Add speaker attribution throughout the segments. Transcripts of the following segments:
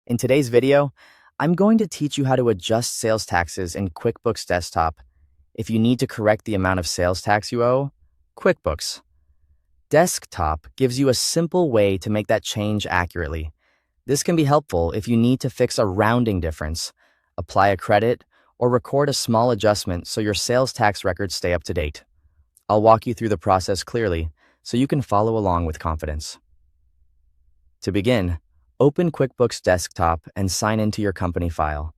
Speaker 1: In today's video, I'm going to teach you how to adjust sales taxes in QuickBooks Desktop. If you need to correct the amount of sales tax you owe, QuickBooks Desktop gives you a simple way to make that change accurately. This can be helpful if you need to fix a rounding difference, apply a credit, or record a small adjustment so your sales tax records stay up to date. I'll walk you through the process clearly so you can follow along with confidence. To begin, open QuickBooks Desktop and sign into your company file.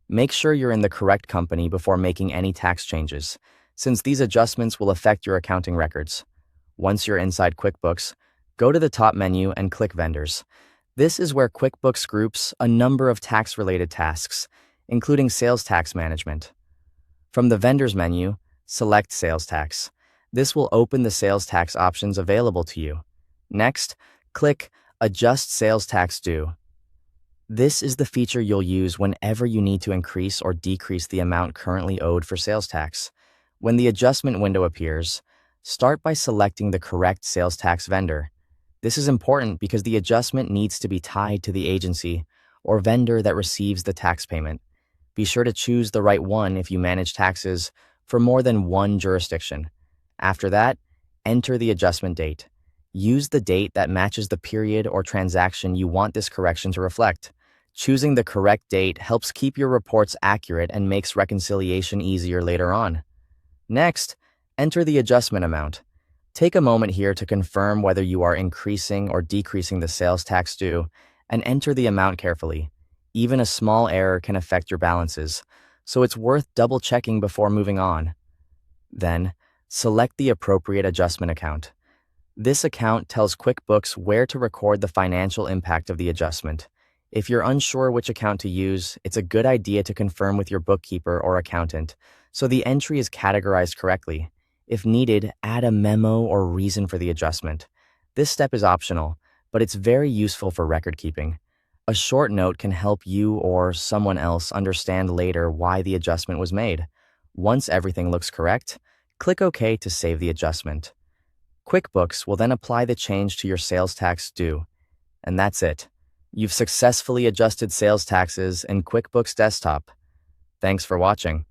Speaker 1: Make sure you're in the correct company before making any tax changes, since these adjustments will affect your accounting records. Once you're inside QuickBooks, go to the top menu and click Vendors. This is where QuickBooks groups a number of tax-related tasks, including sales tax management. From the Vendors menu, select Sales Tax. This will open the sales tax options available to you. Next, click Adjust Sales Tax Due. This is the feature you'll use whenever you need to increase or decrease the amount currently owed for sales tax. When the adjustment window appears, start by selecting the correct sales tax vendor. This is important because the adjustment needs to be tied to the agency or vendor that receives the tax payment. Be sure to choose the right one if you manage taxes for more than one jurisdiction. After that, enter the adjustment date. Use the date that matches the period or transaction you want this correction to reflect. Choosing the correct date helps keep your reports accurate and makes reconciliation easier later on. Next, enter the adjustment amount. Take a moment here to confirm whether you are increasing or decreasing the sales tax due, and enter the amount carefully. Even a small error can affect your balances, so it's worth double-checking before moving on. Then, select the appropriate adjustment account. This account tells QuickBooks where to record the financial impact of the adjustment. If you're unsure which account to use, it's a good idea to confirm with your bookkeeper or accountant so the entry is categorized correctly. If needed, add a memo or reason for the adjustment. This step is optional, but it's very useful for record keeping. A short note can help you or someone else understand later why the adjustment was made. Once everything looks correct, click OK to save the adjustment. QuickBooks will then apply the change to your sales tax due. And that's it. You've successfully adjusted sales taxes in QuickBooks Desktop. Thanks for watching.